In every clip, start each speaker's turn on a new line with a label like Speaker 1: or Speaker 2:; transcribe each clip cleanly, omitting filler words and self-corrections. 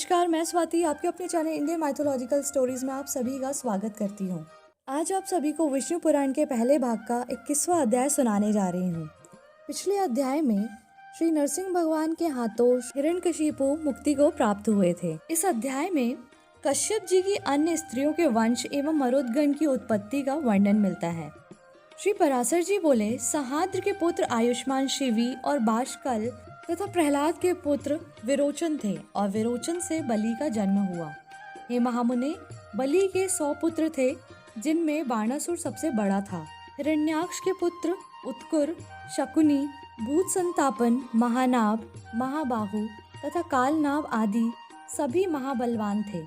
Speaker 1: नमस्कार, मैं स्वाति आपके अपने चैनल इंडियन माइथोलॉजिकल स्टोरीज में आप सभी का स्वागत करती हूँ। आज आप सभी को विष्णु पुराण के पहले भाग का 21वां अध्याय सुनाने जा रही हूँ। पिछले अध्याय में श्री नरसिंह भगवान के हाथों हिरण्यकशिपु मुक्ति को प्राप्त हुए थे। इस अध्याय में कश्यप जी की अन्य स्त्रियों के वंश एवं मरुदगण की उत्पत्ति का वर्णन मिलता है। श्री पराशर जी बोले, सहाद्र के पुत्र आयुष्मान शिवी और बाष्कल तथा प्रहलाद के पुत्र विरोचन थे और विरोचन से बलि का जन्म हुआ। हे महामुने, बलि के 100 पुत्र थे, जिनमें बाणासुर सबसे बड़ा था। हिरण्याक्ष के पुत्र उत्कुर, शकुनी, भूत संतापन, महानाभ, महाबाहु तथा कालनाभ आदि सभी महाबलवान थे।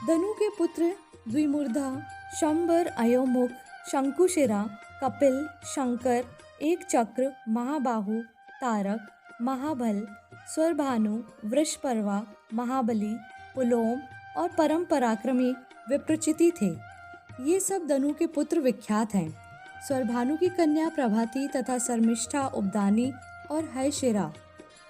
Speaker 1: धनु के पुत्र द्विमूर्धा, शंबर, अयोमुख, शंकुशिरा, कपिल, शंकर, एक चक्र, महाबाहु, तारक, महाबल, स्वरभानु, वृषपर्वा, महाबली, पुलोम और परम पराक्रमी विप्रचिति थे। ये सब धनु के पुत्र विख्यात हैं। स्वरभानु की कन्या प्रभाती तथा शर्मिष्ठा, उपदानी और हैशिरा,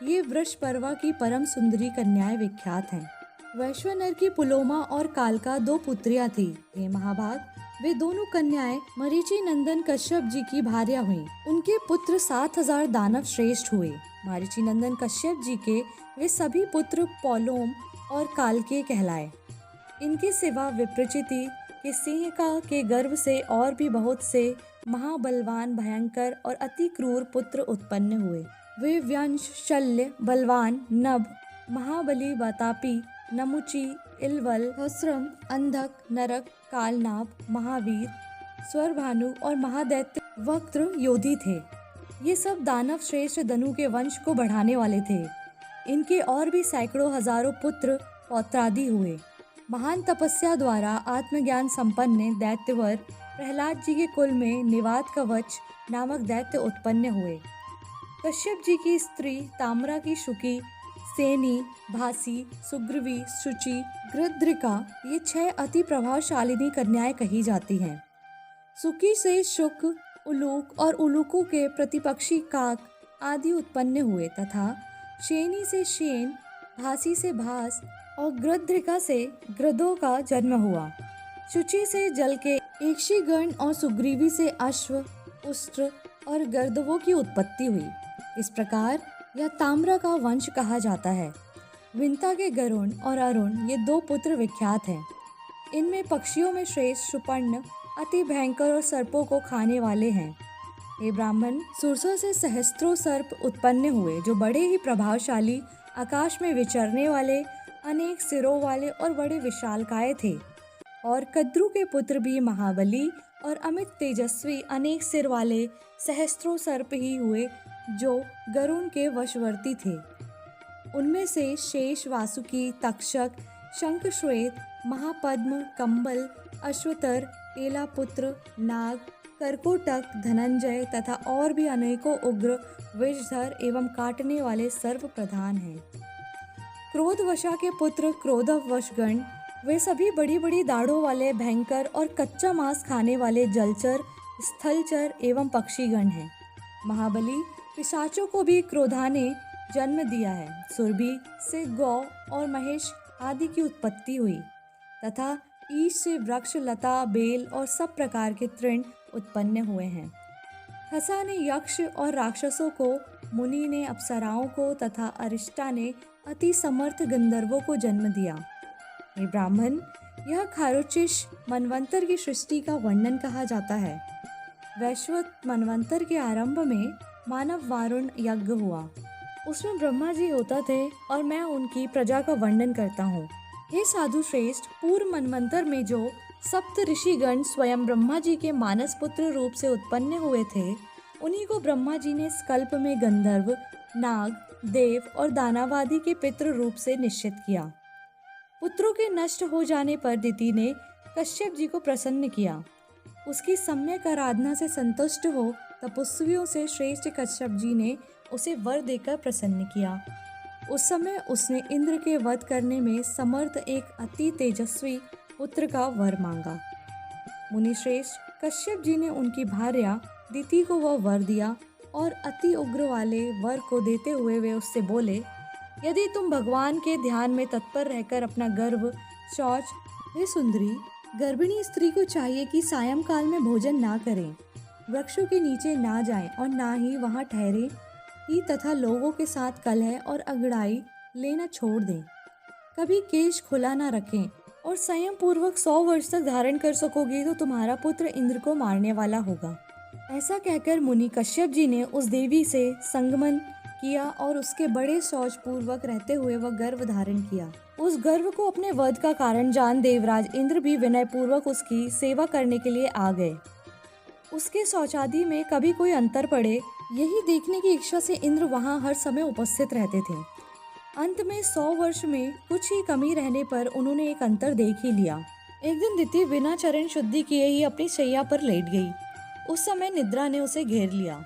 Speaker 1: ये वृषपर्वा की परम सुंदरी कन्याएं विख्यात हैं। वैश्वानर की पुलोमा और कालका 2 पुत्रियां थी। हे महाभाग, वे दोनों कन्याएं मरीचि नंदन कश्यप जी की भार्या हुईं। उनके पुत्र 7000 दानव श्रेष्ठ हुए। मरीचि नंदन कश्यप जी के वे सभी पुत्र पौलोम और कालके कहलाए। इनके सिवा विप्रचिति के सिंह के गर्भ से और भी बहुत से महाबलवान, भयंकर और अति क्रूर पुत्र उत्पन्न हुए। वे व्यंश, शल्य, बलवान, नभ, महाबली, बतापी, नमुची, इलवल, हस्रम, अंधक, नरक, कालनाभ, महावीर, स्वरभानु और महादैत्य वक्त्र योधी थे। ये सब दानव श्रेष्ठ धनु के वंश को बढ़ाने वाले थे। इनके और भी सैकड़ों हजारों पुत्र पौत्रादि हुए। महान तपस्या द्वारा आत्मज्ञान संपन्न दैत्यवर प्रहलाद जी के कुल में निवात कवच नामक दैत्य उत्पन्न हुए। कश्यप जी की स्त्री ताम्रा की शुकी, सेनी, भासी, सुग्रीवी, शुचि, गृध्रिका, ये 6 अति प्रभावशालिनी कन्याएं कही जाती हैं। सुकी से शुक, उलूक और उलूकों के प्रतिपक्षी काक आदि उत्पन्न हुए तथा शेनी से शेन, भासी से भास और गृध्रिका से गृधों का जन्म हुआ। शुचि से जल के एकशीगण और सुग्रीवी से अश्व, उष्ट्र और गर्दवों की उत्पत्ति हुई। इस प्रकार यह ताम्रा का वंश कहा जाता है। विंता के गरुण और अरुण, ये 2 पुत्र विख्यात हैं। इनमें पक्षियों में श्रेष्ठ सुपर्ण अति भयंकर और सर्पों को खाने वाले हैं। हे ब्राह्मण, सुरसा से सहस्त्रों सर्प उत्पन्न हुए, जो बड़े ही प्रभावशाली, आकाश में विचरने वाले, अनेक सिरों वाले और बड़े विशालकाय थे। और कद्रु के पुत्र भी महाबली और अमित तेजस्वी, अनेक सिर वाले सहस्त्रों सर्प ही हुए, जो गरुण के वशवर्ती थे। उनमें से शेष, वासुकी, तक्षक, शंखश्वेत, महापद्म, कंबल, अश्वतर, एलापुत्र, नाग, करकोटक, धनंजय तथा और भी अनेकों उग्र, विषधर एवं काटने वाले सर्प प्रधान हैं। क्रोधवशा के पुत्र क्रोधवशगण, वे सभी बड़ी बड़ी दाढ़ों वाले, भयंकर और कच्चा मांस खाने वाले जलचर, स्थलचर एवं पक्षीगण हैं। महाबली पिशाचों को भी क्रोधा ने जन्म दिया है। सुरभि से गौ और महेश आदि की उत्पत्ति हुई तथा ईश से वृक्ष, लता, बेल और सब प्रकार के तृण उत्पन्न हुए हैं। हसा ने यक्ष और राक्षसों को, मुनि ने अप्सराओं को तथा अरिष्टा ने अति समर्थ गंधर्वों को जन्म दिया। हे ब्राह्मण, यह खारोचिष मनवंतर की सृष्टि का वर्णन कहा जाता है। वैश्वत मनवंतर के आरंभ में मानव वारुण यज्ञ हुआ। उसमें ब्रह्मा जी होता थे और मैं उनकी प्रजा का वर्णन करता हूँ। हे साधु श्रेष्ठ, पूर्व मनवंतर में जो सप्त ऋषिगण स्वयं ब्रह्मा जी के मानस पुत्र रूप से उत्पन्न हुए थे, उन्हीं को ब्रह्मा जी ने स्कल्प में गंधर्व, नाग, देव और दानवादि के पितृ रूप से निश्चित किया। पुत्रों के नष्ट हो जाने पर दिति ने कश्यप जी को प्रसन्न किया। उसकी सम्यक आराधना से संतुष्ट हो तपस्वियों से श्रेष्ठ कश्यप जी ने उसे वर देकर प्रसन्न किया। उस समय उसने इंद्र के वध करने में समर्थ एक अति तेजस्वी पुत्र का वर मांगा। मुनिश्रेष्ठ कश्यप जी ने उनकी भार्या दिति को वह वर दिया और अति उग्र वाले वर को देते हुए वे उससे बोले, यदि तुम भगवान के ध्यान में तत्पर रहकर अपना गर्भ शौच। हे सुंदरी, गर्भिणी स्त्री को चाहिए कि सायंकाल में भोजन ना करें, वृक्षों के नीचे ना जाएं और ना ही वहां ठहरे ही तथा लोगों के साथ कलह और अगड़ाई लेना छोड़ दें। कभी केश खुला ना रखें और संयम पूर्वक 100 वर्ष तक धारण कर सकोगे तो तुम्हारा पुत्र इंद्र को मारने वाला होगा। ऐसा कहकर मुनि कश्यप जी ने उस देवी से संगमन किया और उसके बड़े शौच पूर्वक रहते हुए वह गर्भ धारण किया। उस गर्भ को अपने वध का कारण जान देवराज इंद्र भी विनय पूर्वक उसकी सेवा करने के लिए आ गए। उसके शौचादि में कभी कोई अंतर पड़े, यही देखने की इच्छा से इंद्र वहां हर समय उपस्थित रहते थे। अंत में 100 वर्ष में कुछ ही कमी रहने पर उन्होंने एक अंतर देख ही लिया। एक दिन दिति बिना चरण शुद्धि किए ही अपनी शैया पर लेट गई। उस समय निद्रा ने उसे घेर लिया।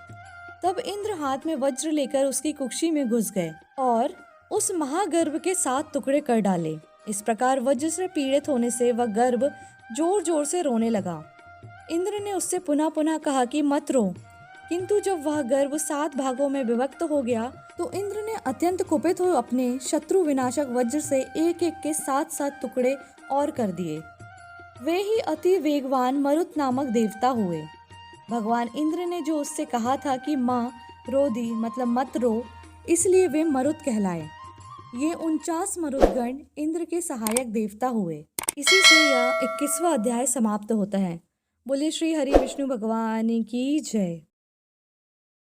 Speaker 1: तब इंद्र हाथ में वज्र लेकर उसकी कुक्षी में घुस गए और उस महागर्भ के 7 टुकड़े कर डाले। इस प्रकार वज्र से पीड़ित होने से वह गर्भ जोर जोर से रोने लगा। इंद्र ने उससे पुनः पुनः कहा कि मत रो, किंतु जब वह गर्भ 7 भागों में विभक्त हो गया तो इंद्र ने अत्यंत कुपित हो अपने शत्रु विनाशक वज्र से एक एक के 7 टुकड़े और कर दिए। वे ही अति वेगवान मरुत नामक देवता हुए। भगवान इंद्र ने जो उससे कहा था कि माँ रोदी मतलब मत रो, इसलिए वे मरुत कहलाए। ये 49 मरुदगण इंद्र के सहायक देवता हुए। इसी से यह 21वां अध्याय समाप्त होता है। बोले श्री हरि विष्णु भगवान की जय।